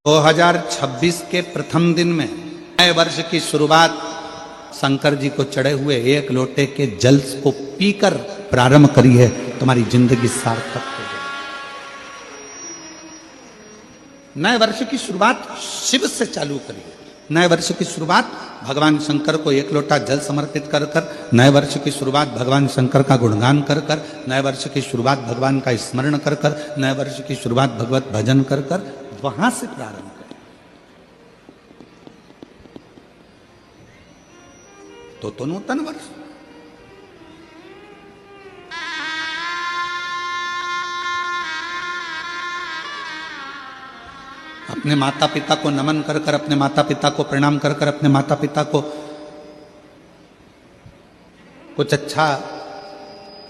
2026 के प्रथम दिन में नए वर्ष की शुरुआत शंकर जी को चढ़े हुए एक लोटे के जल को पीकर प्रारंभ करी है, तुम्हारी जिंदगी सार्थक हो जाए। नए वर्ष की शुरुआत शिव से चालू करिए। नए वर्ष की शुरुआत भगवान शंकर को एक लोटा जल समर्पित कर कर, नए वर्ष की शुरुआत भगवान शंकर का गुणगान कर कर, नए वर्ष की शुरुआत भगवान का स्मरण कर कर, नए वर्ष की शुरुआत भगवत भजन कर कर, वहां से प्रारंभ करें तो नूतन वर्ष। अपने माता पिता को नमन कर कर, अपने माता पिता को प्रणाम कर कर, अपने माता पिता को कुछ अच्छा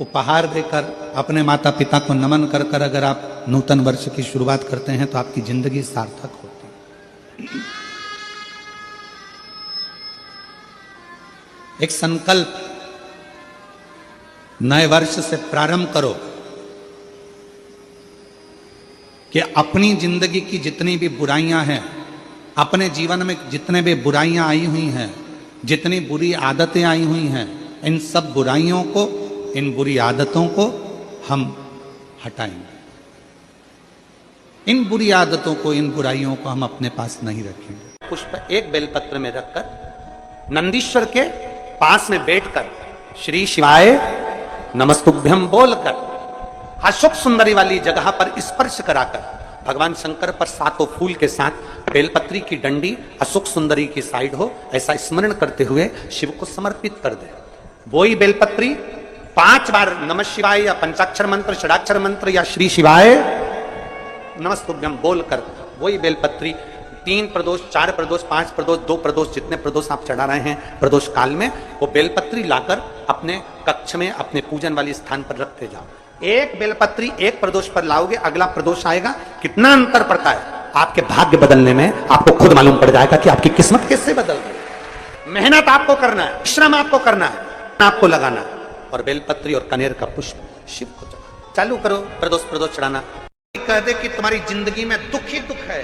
उपहार देकर, अपने माता पिता को नमन कर कर अगर आप नूतन वर्ष की शुरुआत करते हैं तो आपकी जिंदगी सार्थक होती है। एक संकल्प नए वर्ष से प्रारंभ करो कि अपनी जिंदगी की जितनी भी बुराइयां हैं, अपने जीवन में जितने भी बुराइयां आई हुई हैं, जितनी बुरी आदतें आई हुई हैं, इन सब बुराइयों को, इन बुरी आदतों को हम हटाएंगे। इन बुरी आदतों को, इन बुराइयों को हम अपने पास नहीं रखेंगे। पुष्प एक बेलपत्र में रखकर नंदीश्वर के पास में बैठकर श्री शिवाय नमस्तुभ्यम बोलकर अशोक सुंदरी वाली जगह पर स्पर्श कराकर भगवान शंकर पर सातों फूल के साथ बेलपत्री की डंडी अशोक सुंदरी की साइड हो, ऐसा स्मरण करते हुए शिव को समर्पित कर दे। वही बेलपत्री 5 बार नमः शिवाय या पंचाक्षर मंत्र, षडाक्षर मंत्र या श्री शिवाय नमस्तुभ्यम बोलकर वही बेलपत्री 3 प्रदोष, 4 प्रदोष, 5 प्रदोष, 2 प्रदोष, जितने प्रदोष आप चढ़ा रहे हैं प्रदोष काल में, वो बेलपत्री लाकर अपने कक्ष में, अपने पूजन वाले स्थान पर रखते जाओ। एक बेलपत्री एक प्रदोष पर लाओगे, अगला प्रदोष आएगा, कितना अंतर पड़ता है आपके भाग्य बदलने में, आपको खुद मालूम पड़ जाएगा कि आपकी किस्मत कैसे बदल गई। मेहनत आपको करना है, श्रम आपको करना है, आपको लगाना है, और बेलपत्री और कनेर का पुष्प शिव को चढ़ा चालू करो। प्रदोष चढ़ाना। कह दे कि तुम्हारी जिंदगी में दुख ही दुख है,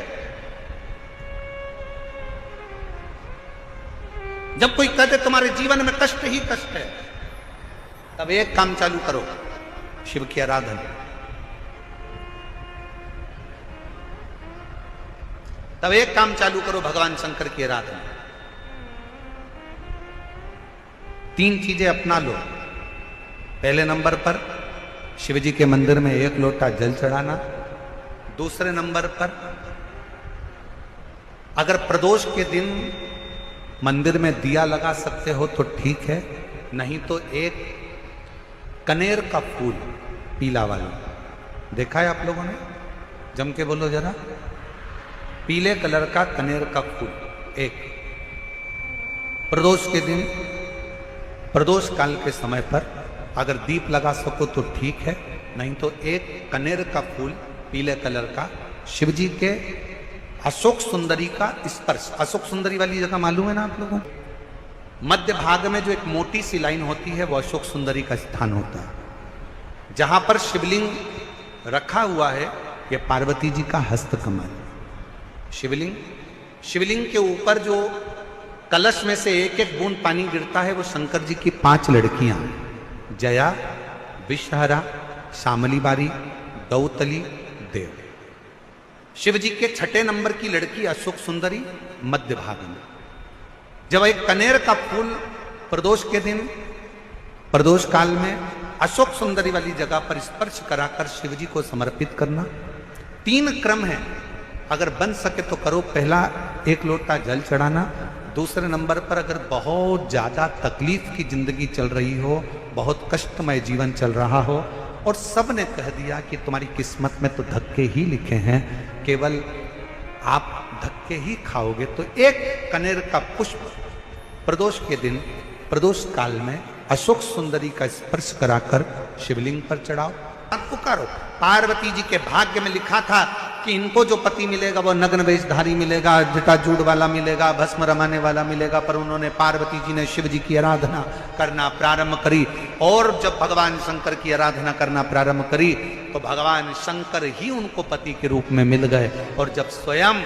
जब कोई कह दे तुम्हारे जीवन में कष्ट ही कष्ट है, तब एक काम चालू करो, शिव की आराधना। तब एक काम चालू करो, भगवान शंकर की आराधना। 3 चीजें अपना लो। पहले नंबर पर शिव जी के मंदिर में एक लोटा जल चढ़ाना। दूसरे नंबर पर अगर प्रदोष के दिन मंदिर में दिया लगा सकते हो तो ठीक है, नहीं तो एक कनेर का फूल पीला वाला, देखा है आप लोगों ने? जम के बोलो जरा। पीले कलर का कनेर का फूल एक प्रदोष के दिन, प्रदोष काल के समय पर अगर दीप लगा सको तो ठीक है, नहीं तो एक कनेर का फूल पीले कलर का शिव जी के अशोक सुंदरी का स्पर्श। अशोक सुंदरी वाली जगह मालूम है ना आप लोगों? मध्य भाग में जो एक मोटी सी लाइन होती है वो अशोक सुंदरी का स्थान होता है। जहां पर शिवलिंग रखा हुआ है ये पार्वती जी का हस्त कमल। शिवलिंग के ऊपर जो कलश में से एक एक बूंद पानी गिरता है वो शंकर जी की 5 लड़कियां, जया, विषहरा, शामली बारी, दौतली, देव। शिव जी के 6ठे नंबर की लड़की अशोक सुंदरी मध्य भाग में। जब एक कनेर का फूल प्रदोष के दिन, प्रदोष काल में अशोक सुंदरी वाली जगह पर स्पर्श कराकर शिव जी को समर्पित करना। 3 क्रम है, अगर बन सके तो करो। पहला एक लोटा जल चढ़ाना। दूसरे नंबर पर अगर बहुत ज्यादा तकलीफ की जिंदगी चल रही हो, बहुत कष्टमय जीवन चल रहा हो और सब ने कह दिया कि तुम्हारी किस्मत में तो धक्के ही लिखे हैं, केवल आप धक्के ही खाओगे, तो एक कनेर का पुष्प प्रदोष के दिन, प्रदोष काल में अशोक सुंदरी का स्पर्श कराकर शिवलिंग पर चढ़ाओ। पुकारो। पार्वती जी के भाग्य में लिखा था कि इनको जो पति मिलेगा वो नग्न वेशधारी मिलेगा, जटाजूड़ वाला मिलेगा, भस्म रमाने वाला मिलेगा, पर उन्होंने, पार्वती जी ने शिव जी की आराधना करना प्रारंभ करी। और जब भगवान शंकर की आराधना करना प्रारंभ करी तो भगवान शंकर ही उनको पति के रूप में मिल गए। और जब स्वयं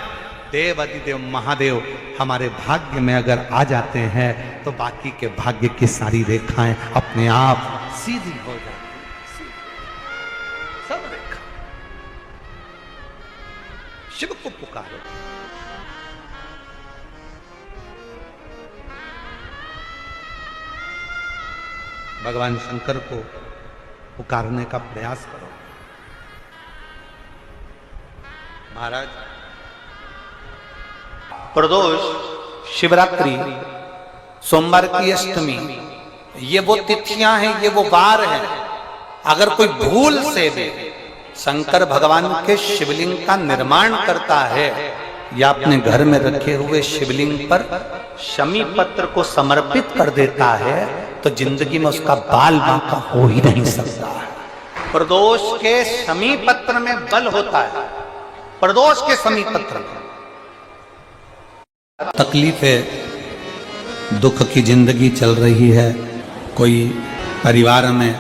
देव अधिदेव महादेव हमारे भाग्य में अगर आ जाते हैं तो बाकी के भाग्य की सारी रेखाएं अपने आप सीधी हो जाती हैं। सब रेखा शिव को पुकारो। भगवान शंकर को पुकारने का प्रयास करो। महाराज, प्रदोष, शिवरात्रि, सोमवार की अष्टमी, ये वो तिथियां हैं, ये वो वार हैं। अगर कोई भूल से भी शंकर भगवान के शिवलिंग का निर्माण करता है या अपने घर में रखे हुए शिवलिंग पर शमी पत्र को समर्पित कर देता है तो जिंदगी में उसका बाल बांका हो ही नहीं सकता है। प्रदोष के शमी पत्र में बल होता है। प्रदोष के शमी पत्र में तकलीफ है, दुख की जिंदगी चल रही है। कोई परिवार में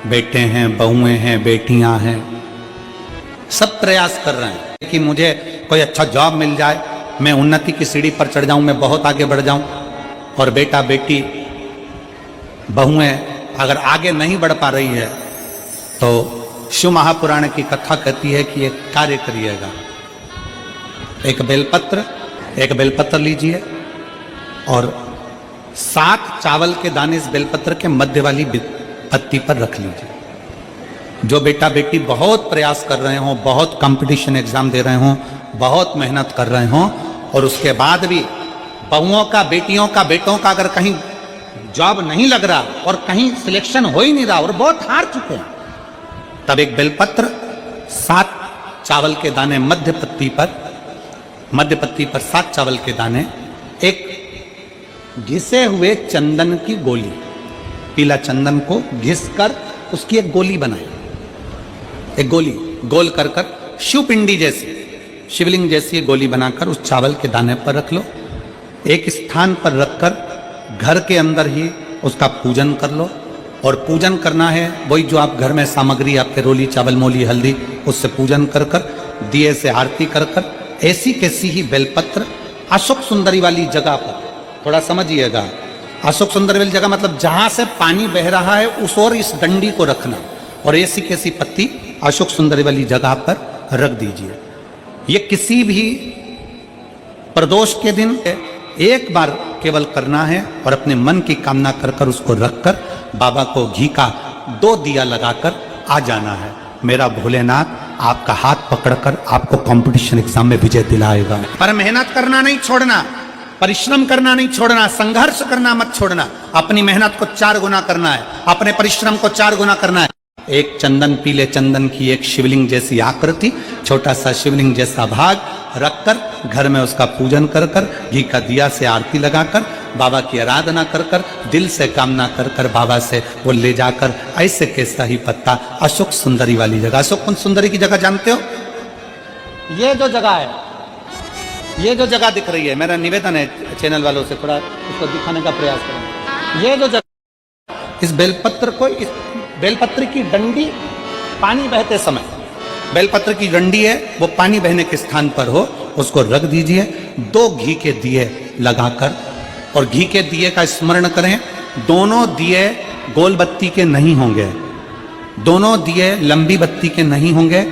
बेटे हैं, बहुएं हैं, बेटियां हैं, सब प्रयास कर रहे हैं कि मुझे कोई अच्छा जॉब मिल जाए, मैं उन्नति की सीढ़ी पर चढ़ जाऊं, मैं बहुत आगे बढ़ जाऊं। और बेटा बेटी बहुएं अगर आगे नहीं बढ़ पा रही है तो शिव महापुराण की कथा कहती है कि एक कार्य करिएगा। एक बेलपत्र लीजिए और 7 चावल के दाने इस बेलपत्र के मध्य वाली पत्ती पर रख लीजिए। जो बेटा बेटी बहुत प्रयास कर रहे हों, बहुत कंपटीशन एग्जाम दे रहे हों, बहुत मेहनत कर रहे हों और उसके बाद भी बहुओं का, बेटियों का, बेटों का अगर कहीं जॉब नहीं लग रहा और कहीं सिलेक्शन हो ही नहीं रहा और बहुत हार चुके हैं, तब एक बेलपत्र 7 चावल के दाने मध्य पत्ती पर 7 चावल के दाने, एक घिसे हुए चंदन की गोली, पीला चंदन को घिसकर उसकी एक गोली बनाए। एक गोली गोल कर शिवपिंडी जैसी, शिवलिंग जैसी गोली बनाकर उस चावल के दाने पर रख लो। एक स्थान पर रखकर घर के अंदर ही उसका पूजन कर लो। और पूजन करना है वही जो आप घर में सामग्री, आपके रोली, चावल, मोली, हल्दी, उससे पूजन कर दिए से आरती कर ऐसी कैसी ही बेलपत्र अशोक सुंदरी वाली जगह पर, थोड़ा समझिएगा, अशोक सुंदरी वाली जगह मतलब जहां से पानी बह रहा है उस और इस डंडी को रखना और ऐसी कैसी पत्ती अशोक सुंदरी वाली जगह पर रख दीजिए। ये किसी भी प्रदोष के दिन एक बार केवल करना है और अपने मन की कामना कर उसको रखकर बाबा को घी का 2 दिया लगाकर आ जाना है। मेरा भोलेनाथ आपका हाथ पकड़कर आपको कंपटीशन एग्जाम में विजय दिलाएगा। पर मेहनत करना नहीं छोड़ना, परिश्रम करना नहीं छोड़ना, संघर्ष करना मत छोड़ना। अपनी मेहनत को 4 गुना करना है, अपने परिश्रम को 4 गुना करना है। एक चंदन, पीले चंदन की एक शिवलिंग जैसी आकृति, छोटा सा शिवलिंग जैसा भाग रखकर घर में उसका पूजन कर घी का दिया से आरती लगाकर बाबा की आराधना कर दिल से कामना कर बाबा से वो ले जाकर ऐसे कैसा ही पत्ता अशोक सुंदरी वाली जगह, अशोक सुंदरी की जगह जानते हो, ये जो जगह है, ये जो जगह दिख रही है, मेरा निवेदन है चैनल वालों से थोड़ा उसको दिखाने का प्रयास करें। ये जो जगह, इस बेलपत्र को, इस बेलपत्र की डंडी पानी बहते समय, बेलपत्र की डंडी है वो पानी बहने के स्थान पर हो, उसको रख दीजिए। 2 घी के दिए लगाकर, और घी के दिए का स्मरण करें, दोनों दिए गोल बत्ती के नहीं होंगे, दोनों दिए लंबी बत्ती के नहीं होंगे।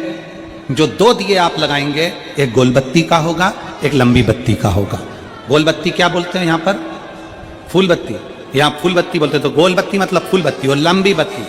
जो 2 दिए आप लगाएंगे, एक गोल बत्ती का होगा, एक लंबी बत्ती का होगा। गोल बत्ती क्या बोलते हैं यहाँ पर? फूल बत्ती, यहाँ फूल बत्ती बोलते हैं। तो गोल बत्ती मतलब फूल बत्ती, और लंबी बत्ती,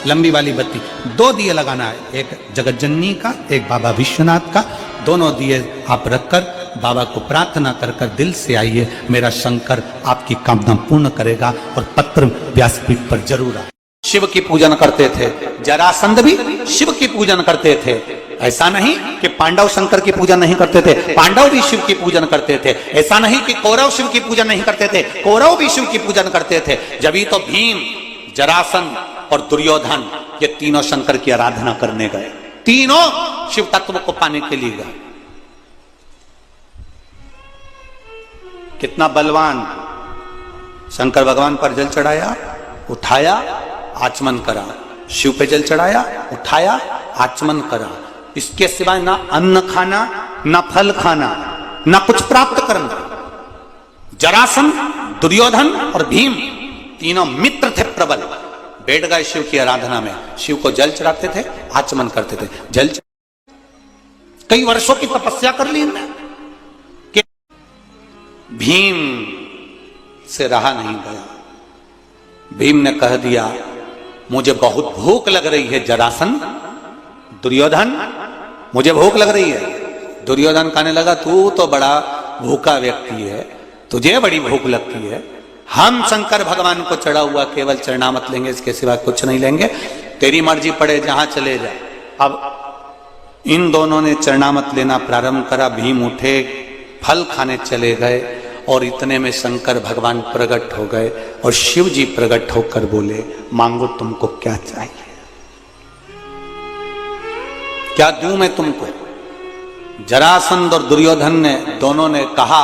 लंबी वाली बत्ती। 2 दिए लगाना है, एक जगत जननी का, एक बाबा विश्वनाथ का। दोनों दिए आप रखकर बाबा को प्रार्थना कर दिल से आइए, मेरा शंकर आपकी कामना पूर्ण करेगा। और पत्र व्यासपीठ पर जरूर आए। शिव की पूजन करते थे, जरासंध भी शिव की पूजन करते थे। ऐसा नहीं कि पांडव शंकर की पूजन नहीं करते थे, पांडव भी शिव की पूजन करते थे। ऐसा नहीं कि कौरव शिव की पूजन नहीं करते थे, कौरव भी शिव की पूजन करते थे। जब तो भीम, जरासंध और दुर्योधन ये तीनों शंकर की आराधना करने गए, तीनों शिव तत्व को पाने के लिए गए। कितना बलवान! शंकर भगवान पर जल चढ़ाया, उठाया, आचमन करा। शिव पे जल चढ़ाया, उठाया, आचमन करा। इसके सिवाय ना अन्न खाना, ना फल खाना, न कुछ प्राप्त करना। जरासंध, दुर्योधन और भीम तीनों मित्र थे प्रबल। बैठ गए शिव की आराधना में, शिव को जल चढ़ाते थे, आचमन करते थे। कई वर्षों की तपस्या कर ली इनने कि भीम से रहा नहीं गया। भीम ने कह दिया मुझे बहुत भूख लग रही है जरासंध, दुर्योधन मुझे भूख लग रही है। दुर्योधन कहने लगा तू तो बड़ा भूखा व्यक्ति है, तुझे बड़ी भूख लगती है, हम शंकर भगवान को चढ़ा हुआ केवल चरणामत लेंगे, इसके सिवा कुछ नहीं लेंगे, तेरी मर्जी पड़े जहां चले जा। अब इन दोनों ने चरणामत लेना प्रारंभ करा। भीम उठे, फल खाने चले गए और इतने में शंकर भगवान प्रकट हो गए और शिव जी प्रकट होकर बोले मांगो तुमको क्या चाहिए, क्या दूं मैं तुमको। जरासंध और दुर्योधन ने दोनों ने कहा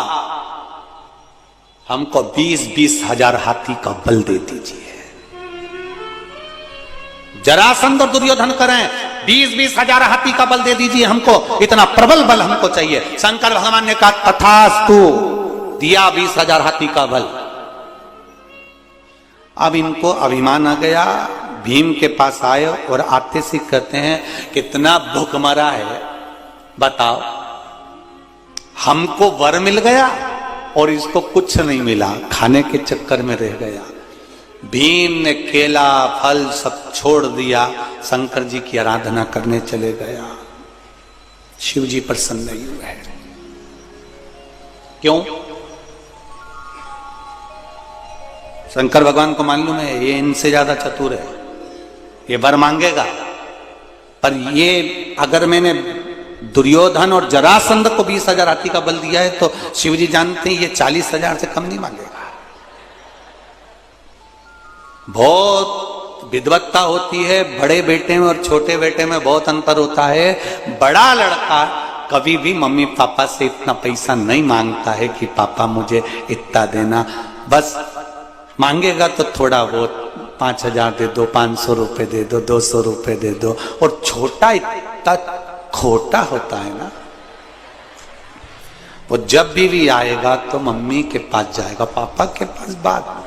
हमको 20-20 हजार हाथी का बल दे दीजिए। जरासंध और दुर्योधन करें 20-20 हजार हाथी का बल दे दीजिए हमको, इतना प्रबल बल हमको चाहिए। शंकर भगवान ने कहा तथास्तु, दिया 20 हजार हाथी का बल। अब इनको अभिमान आ गया, भीम के पास आए और आते से कहते हैं कितना भूखमरा है बताओ, हमको वर मिल गया और इसको कुछ नहीं मिला, खाने के चक्कर में रह गया। भीम ने केला फल सब छोड़ दिया, शंकर जी की आराधना करने चले गया। शिव जी प्रसन्न नहीं हुए। क्यों? शंकर भगवान को मालूम है ये इनसे ज्यादा चतुर है, ये वर मांगेगा। पर ये अगर मैंने दुर्योधन और जरासंध को 20 हजार हाथी का बल दिया है तो शिव जी जानते हैं ये 40 हजार से कम नहीं मांगेगा। बहुत विद्वत्ता होती है, बड़े बेटे में और छोटे बेटे में बहुत अंतर होता है। बड़ा लड़का कभी भी मम्मी पापा से इतना पैसा नहीं मांगता है कि पापा मुझे इतना देना, बस मांगेगा तो थोड़ा बहुत 5,000 दे दो, 500 रुपए दे दो, 200 रुपए दे दो। और छोटा इतना खोटा होता है ना, वो जब भी आएगा तो मम्मी के पास जाएगा, पापा के पास बाद में।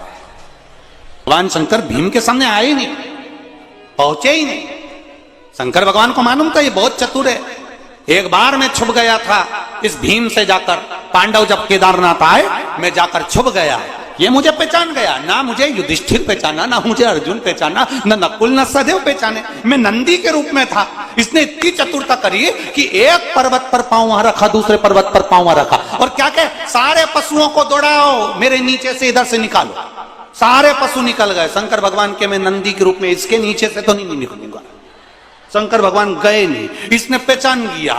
भगवान शंकर भीम के सामने आए ही नहीं, पहुंचे ही नहीं। शंकर भगवान को मालूम था ये बहुत चतुर है। एक बार मैं छुप गया था इस भीम से जाकर, पांडव जब केदारनाथ आए मैं जाकर छुप गया, ये मुझे पहचान गया। ना मुझे युधिष्ठिर पहचाना, ना मुझे अर्जुन पहचाना, न नकुल न सहदेव पहचाने, मैं नंदी के रूप में था। इसने इतनी चतुरता करी कि एक पर्वत पर पांव वहां रखा, दूसरे पर्वत पर पांव वहां रखा, और क्या कहे सारे पशुओं को दौड़ाओ मेरे नीचे से, इधर से निकालो। सारे पशु निकल गए। शंकर भगवान के मैं नंदी के रूप में इसके नीचे से तो नहीं निकलूंगा। शंकर भगवान गए नहीं, इसने पहचान लिया।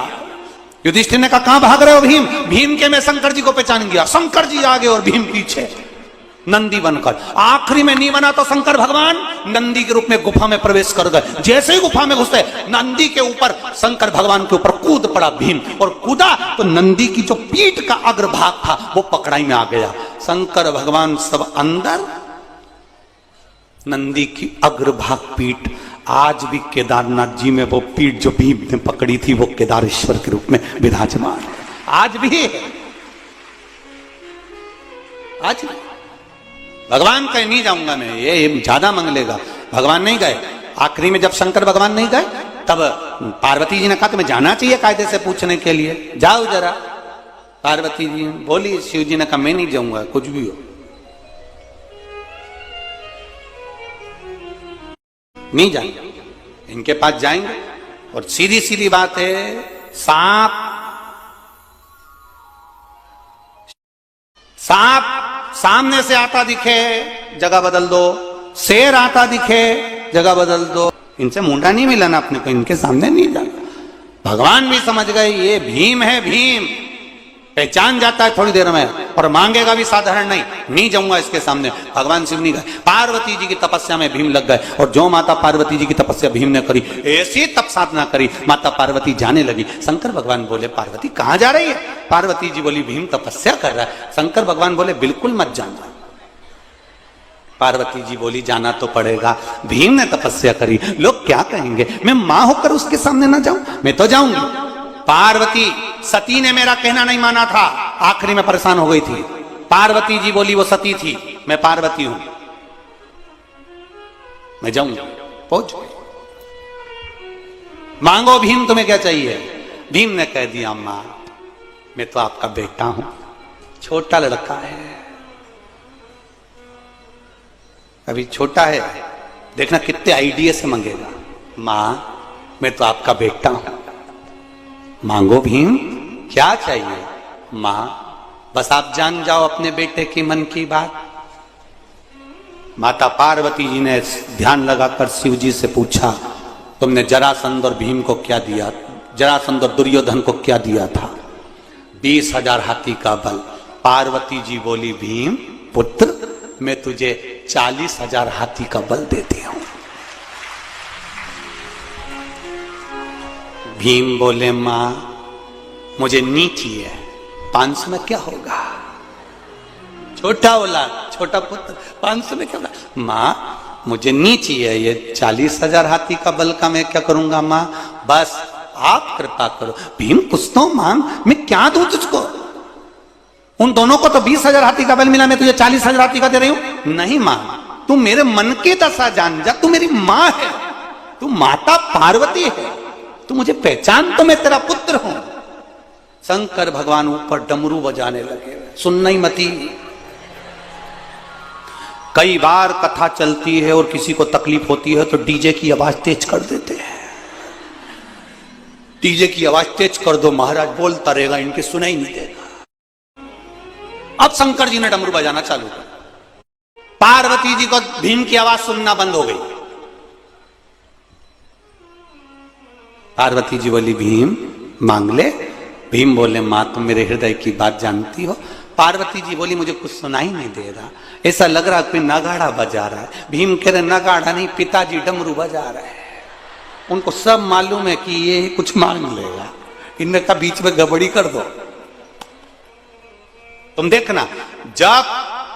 युधिष्ठिर ने कहा कहां भाग रहे हो भीम? भीम के मैं शंकर जी को पहचान गया। शंकर जी आगे और भीम पीछे, नंदी बनकर। आखिरी में नहीं बना तो शंकर भगवान नंदी के रूप में गुफा में प्रवेश कर गए। जैसे ही गुफा में घुसे, नंदी के ऊपर, शंकर भगवान के ऊपर कूद पड़ा भीम, और कूदा तो नंदी की जो पीठ का अग्रभाग था वो पकड़ाई में आ गया। शंकर भगवान सब अंदर, नंदी की अग्रभाग पीठ आज भी केदारनाथ जी में वो पीठ जो भीम ने पकड़ी थी वो केदारेश्वर के रूप में विराजमान है, आज भी है। आज भगवान कहे नहीं जाऊंगा मैं, ये ज्यादा मांग लेगा। भगवान नहीं गए। आखिरी में जब शंकर भगवान नहीं गए तब पार्वती जी ने कहा तुम्हें जाना चाहिए कायदे से पूछने के लिए, जाओ जरा। पार्वती जी बोली, शिव जी ने कहा मैं नहीं जाऊंगा, कुछ भी हो नहीं जाएंगे। इनके पास जाएंगे और सीधी सीधी बात है, सांप सामने से आता दिखे जगह बदल दो, शेर आता दिखे जगह बदल दो। इनसे मुंडा नहीं मिलाना अपने को, इनके सामने नहीं जाना। भगवान भी समझ गए ये भीम है, भीम पहचान जाता है थोड़ी देर में, और मांगेगा भी साधारण नहीं जाऊंगा इसके सामने। भगवान शिव नहीं गए। पार्वती जी की तपस्या में भीम लग गए, और जो माता पार्वती जी की तपस्या भीम ने करी, ऐसी तप साधना करी, माता पार्वती जाने लगी। शंकर भगवान बोले पार्वती कहां जा रही है? पार्वती जी बोली भीम तपस्या कर रहा है। शंकर भगवान बोले बिल्कुल मत जाना। पार्वती जी बोली जाना तो पड़ेगा, भीम ने तपस्या करी, लोग क्या कहेंगे, मैं मां होकर उसके सामने ना जाऊं? मैं तो जाऊंगी। पार्वती सती ने मेरा कहना नहीं माना था, आखिरी में परेशान हो गई थी। पार्वती जी बोली वो सती थी, मैं पार्वती हूं, मैं जाऊंगा। पहुंच गई। मांगो भीम तुम्हें क्या चाहिए। भीम ने कह दिया मां मैं तो आपका बेटा हूं, छोटा लड़का है, अभी छोटा है, देखना कितने आइडिया से मांगेगा। मां मैं तो आपका बेटा हूं, मांगो भीम क्या चाहिए। मां बस आप जान जाओ अपने बेटे की मन की बात। माता पार्वती जी ने ध्यान लगाकर शिव जी से पूछा तुमने जरासंध और भीम को क्या दिया, जरासंध और दुर्योधन को क्या दिया था। 20,000 हाथी का बल। पार्वती जी बोली भीम पुत्र मैं तुझे 40,000 हाथी का बल देती हूं। भीम बोले मां मुझे नीची है, 500 में क्या होगा। छोटा बोला, छोटा पुत्र 500 में क्या होगा। मां मुझे नीची है, ये 40,000 हाथी का बल का मैं क्या करूंगा मां, बस आप कृपा करो। भीम कुछ तो मांग, मैं क्या दूं तुझको। उन दोनों को तो 20,000 हाथी का बल मिला, मैं तुझे 40,000 हाथी का दे रही हूं। नहीं मां तू मेरे मन की दशा जान जा, तू मेरी मां है, तू माता पार्वती है, तू मुझे पहचान, तो मैं तेरा पुत्र हूं। शंकर भगवान ऊपर डमरू बजाने लगे, सुनना ही मती। कई बार कथा चलती है और किसी को तकलीफ होती है तो डीजे की आवाज तेज कर देते हैं। डीजे की आवाज तेज कर दो, महाराज बोलता रहेगा, इनके सुनाई नहीं देगा। अब शंकर जी ने डमरू बजाना चालू कर, पार्वती जी को भीम की आवाज सुनना बंद हो गई। पार्वती जी बोली भीम मांग ले। भीम बोले मां तुम मेरे हृदय की बात जानती हो। पार्वती जी बोली मुझे कुछ सुनाई नहीं दे रहा, ऐसा लग रहा कोई नगाड़ा बजा रहा है। भीम कह रहे नगाड़ा नहीं, पिताजी डमरू बजा रहे हैं। उनको सब मालूम है कि ये कुछ मांग लेगा, इनने का बीच में गड़बड़ी कर दो। तुम देखना जब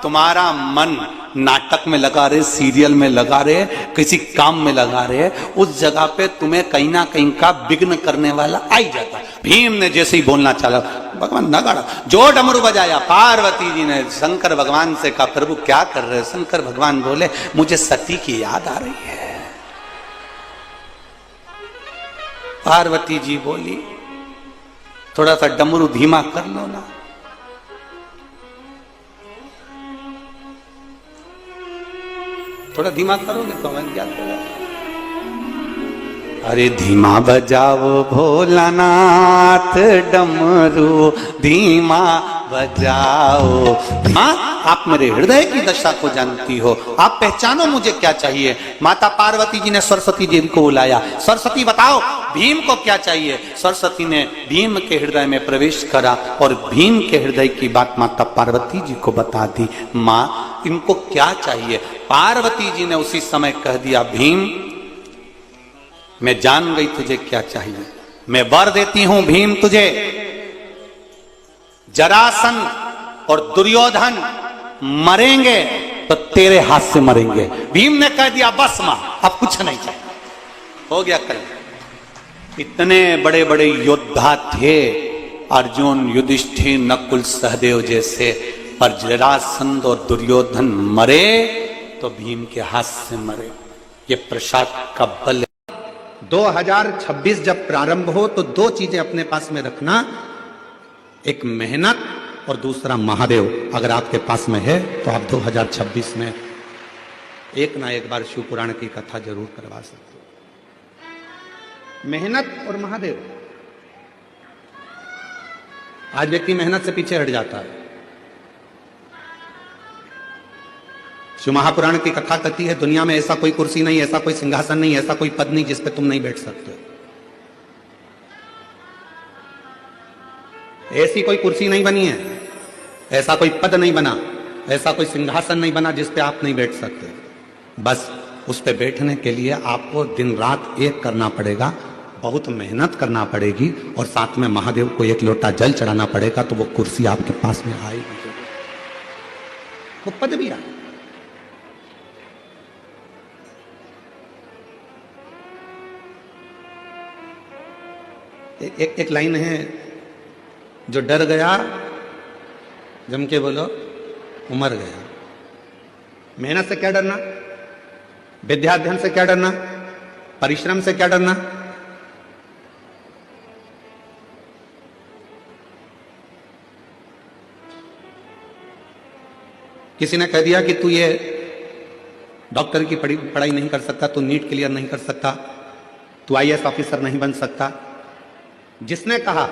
तुम्हारा मन नाटक में लगा रहे, सीरियल में लगा रहे, किसी काम में लगा रहे, उस जगह पे तुम्हें कहीं ना कहीं का विघ्न करने वाला आ ही जाता। भीम ने जैसे ही बोलना चला, भगवान नगाड़ा जो डमरू बजाया, पार्वती जी ने शंकर भगवान से कहा प्रभु क्या कर रहे। शंकर भगवान बोले मुझे सती की याद आ रही है। पार्वती जी बोली थोड़ा सा डमरू धीमा कर लो ना। थोड़ा धीमा करोगे तो मैं क्या करूं। अरे धीमा बजाओ भोलानाथ डमरू धीमा बजाओ। मां आप मेरे हृदय की दशा को जानती हो, आप पहचानो मुझे क्या चाहिए। माता पार्वती जी ने सरस्वती देवी को बुलाया, सरस्वती बताओ भीम को क्या चाहिए। सरस्वती ने भीम के हृदय में प्रवेश करा और भीम के हृदय की बात माता पार्वती जी को बता दी। मां इनको क्या चाहिए। पार्वती जी ने उसी समय कह दिया भीम मैं जान गई तुझे क्या चाहिए, मैं वर देती हूं भीम तुझे। जरासंध और दुर्योधन मरेंगे तो तेरे हाथ से मरेंगे। भीम ने कह दिया बस मां अब कुछ नहीं चाहिए, हो गया कल। इतने बड़े बड़े योद्धा थे अर्जुन युधिष्ठिर नकुल सहदेव जैसे, पर जरासंध और दुर्योधन मरे तो भीम के हाथ से मरे। ये प्रसाद का बल। 2026 जब प्रारंभ हो तो दो चीजें अपने पास में रखना, एक मेहनत और दूसरा महादेव। अगर आपके पास में है तो आप 2026 में एक ना एक बार शिव पुराण की कथा जरूर करवा सकते हो। मेहनत और महादेव। आज व्यक्ति मेहनत से पीछे हट जाता है। शिव महापुराण की कथा कहती है दुनिया में ऐसा कोई कुर्सी नहीं, ऐसा कोई सिंहासन नहीं, ऐसा कोई पद नहीं जिस पे तुम नहीं बैठ सकते। ऐसी कोई कुर्सी नहीं बनी है, ऐसा कोई पद नहीं बना, ऐसा कोई सिंहासन नहीं बना जिस पे आप नहीं बैठ सकते। बस उस पे बैठने के लिए आपको दिन रात एक करना पड़ेगा, बहुत मेहनत करना पड़ेगी और साथ में महादेव को एक लोटा जल चढ़ाना पड़ेगा, तो वो कुर्सी आपके पास में आएगी, वो पद भी आए। एक लाइन है, जो डर गया जम के बोलो, उमर गया। मेहनत से क्या डरना, विद्याध्ययन से क्या डरना, परिश्रम से क्या डरना? किसी ने कह दिया कि तू ये डॉक्टर की पढ़ाई नहीं कर सकता, तू नीट क्लियर नहीं कर सकता, तू आईएएस ऑफिसर नहीं बन सकता। जिसने कहा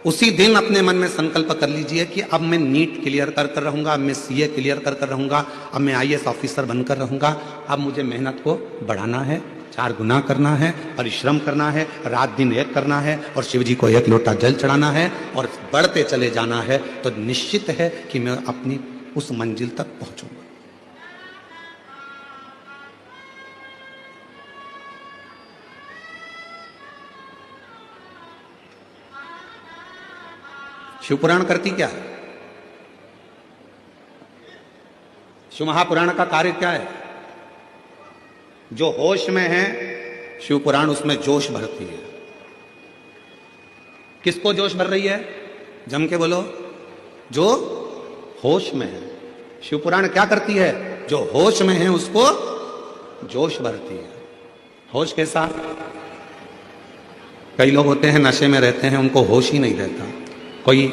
उसी दिन अपने मन में संकल्प कर लीजिए कि अब मैं नीट क्लियर कर रहूंगा, अब मैं सीए क्लियर कर रहूंगा, अब मैं आईएएस ऑफिसर बनकर रहूंगा। अब मुझे मेहनत को बढ़ाना है, 4 गुना करना है, परिश्रम करना है, रात दिन एक करना है और शिव जी को 1 लोटा जल चढ़ाना है और बढ़ते चले जाना है। तो निश्चित है कि मैं अपनी उस मंजिल तक पहुंचूंगा। शिवपुराण करती क्या है? शिव महापुराण का कार्य क्या है? जो होश में है शिवपुराण उसमें जोश भरती है। किसको जोश भर रही है? जम के बोलो, जो होश में है। शिवपुराण क्या करती है? जो होश में है उसको जोश भरती है। होश कैसा? कई लोग होते हैं नशे में रहते हैं, उनको होश ही नहीं रहता। कोई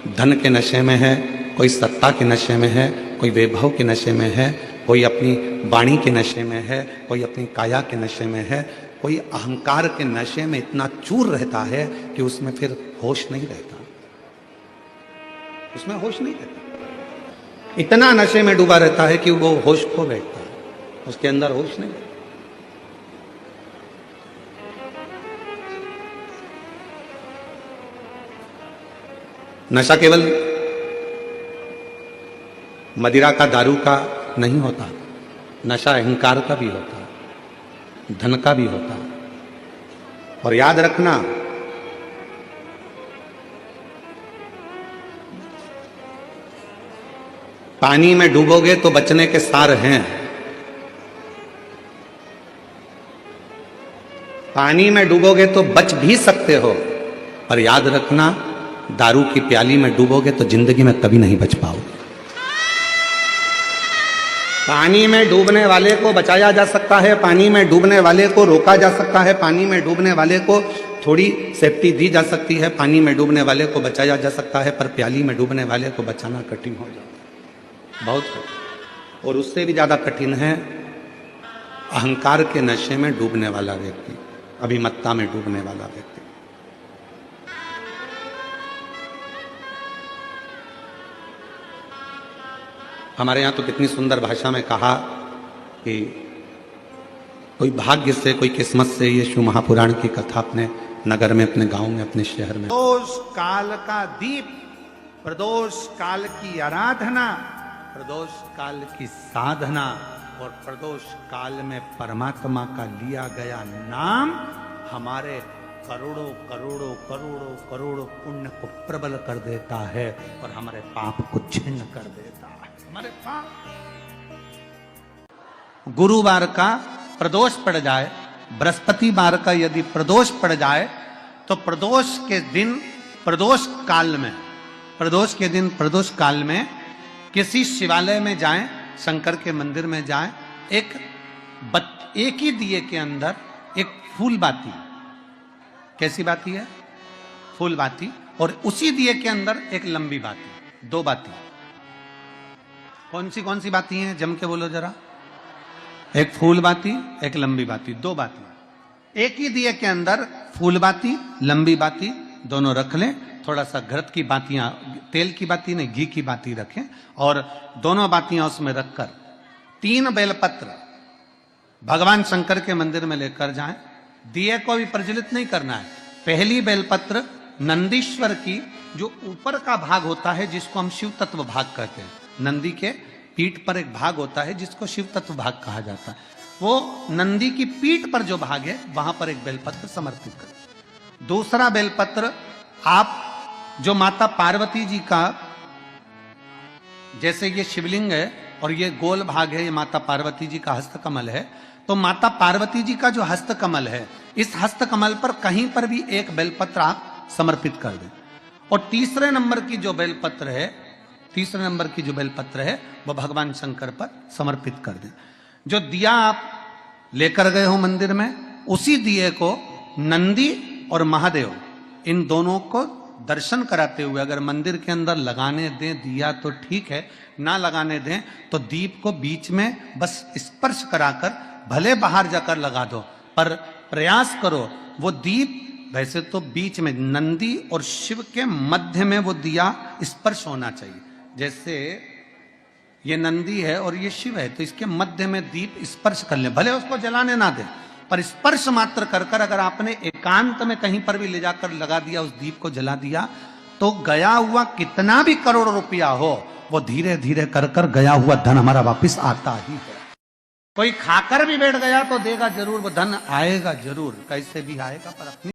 धन के नशे में है, कोई सत्ता के नशे में है, कोई वैभव के नशे में है, कोई अपनी वाणी के नशे में है, कोई अपनी काया के नशे में है, कोई अहंकार के नशे में इतना चूर रहता है कि उसमें फिर होश नहीं रहता, उसमें होश नहीं रहता। इतना नशे में डूबा रहता है कि वो होश खो बैठता है, उसके अंदर होश नहीं रहता। नशा केवल मदिरा का, दारू का नहीं होता, नशा अहंकार का भी होता है, धन का भी होता है। और याद रखना, पानी में डूबोगे तो बचने के सार हैं। पानी में डूबोगे तो बच भी सकते हो, पर याद रखना दारू की प्याली में डूबोगे तो जिंदगी में कभी नहीं बच पाओगे। पानी में डूबने वाले को बचाया जा सकता है, पानी में डूबने वाले को रोका जा सकता है, पानी में डूबने वाले को थोड़ी सेफ्टी दी जा सकती है, पानी में डूबने वाले को बचाया जा सकता है, पर प्याली में डूबने वाले को बचाना कठिन हो जाता है, बहुत कठिन। और उससे भी ज्यादा कठिन है अहंकार के नशे में डूबने वाला व्यक्ति, अभिमत्ता में डूबने वाला व्यक्ति। हमारे यहाँ तो कितनी सुंदर भाषा में कहा कि कोई भाग्य से, कोई किस्मत से ये शिव महापुराण की कथा अपने नगर में, अपने गांव में, अपने शहर में। प्रदोष काल का दीप, प्रदोष काल की आराधना, प्रदोष काल की साधना और प्रदोष काल में परमात्मा का लिया गया नाम हमारे करोड़ों करोड़ों करोड़ों करोड़ों पुण्य को प्रबल कर देता है और हमारे पाप को छिन्न कर देता है। हमारे पाप, गुरुवार का प्रदोष पड़ जाए, बृहस्पतिवार का यदि प्रदोष पड़ जाए तो प्रदोष के दिन, प्रदोष काल में, प्रदोष के दिन, प्रदोष काल में किसी शिवालय में जाएं, शंकर के मंदिर में जाएं, एक ही दिए के अंदर एक फूल बाती, कैसी बाती है? फूल बाती, और उसी दिए के अंदर एक लंबी बाती, 2 बाती। कौन सी बाती हैं? जम के बोलो जरा। एक फूल बाती, एक लंबी बाती, 2 बाती। एक ही दिए के अंदर फूल बाती, लंबी बाती दोनों रख लें। थोड़ा सा घृत की बातियां, तेल की बाती नहीं, घी की बाती रखें और दोनों बातियां उसमें रखकर 3 बेलपत्र भगवान शंकर के मंदिर में लेकर जाएं। दिए को भी प्रज्वलित नहीं करना है। पहली बेलपत्र नंदीश्वर की, जो ऊपर का भाग होता है जिसको हम शिव तत्व भाग कहते हैं, नंदी के पीठ पर एक भाग होता है जिसको शिव तत्व भाग कहा जाता है, वो नंदी की पीठ पर जो भाग है वहां पर एक बेलपत्र समर्पित करें। दूसरा बेलपत्र आप जो माता पार्वती जी का, जैसे ये शिवलिंग है और ये गोल भाग है, ये माता पार्वती जी का हस्तकमल है, तो माता पार्वती जी का जो हस्तकमल है, इस हस्तकमल पर कहीं पर भी एक बेलपत्र आप समर्पित कर दें। और तीसरे नंबर की जो बेलपत्र है, तीसरे नंबर की जो बेलपत्र है वो भगवान शंकर पर समर्पित कर दें। जो दिया आप लेकर गए हो मंदिर में, उसी दिए को नंदी और महादेव इन दोनों को दर्शन कराते हुए अगर मंदिर के अंदर लगाने दें दिया तो ठीक है, ना लगाने दें तो दीप को बीच में बस स्पर्श कराकर भले बाहर जाकर लगा दो, पर प्रयास करो वो दीप वैसे तो बीच में नंदी और शिव के मध्य में वो दिया स्पर्श होना चाहिए। जैसे ये नंदी है और ये शिव है तो इसके मध्य में दीप स्पर्श कर ले, भले उसको जलाने ना दे पर स्पर्श मात्र कर कर अगर आपने एकांत में कहीं पर भी ले जाकर लगा दिया, उस दीप को जला दिया, तो गया हुआ कितना भी करोड़ रुपया हो वो धीरे धीरे कर कर गया हुआ धन हमारा वापिस आता ही है। कोई खाकर भी बैठ गया तो देगा जरूर, वो धन आएगा जरूर, कैसे भी आएगा पर अपनी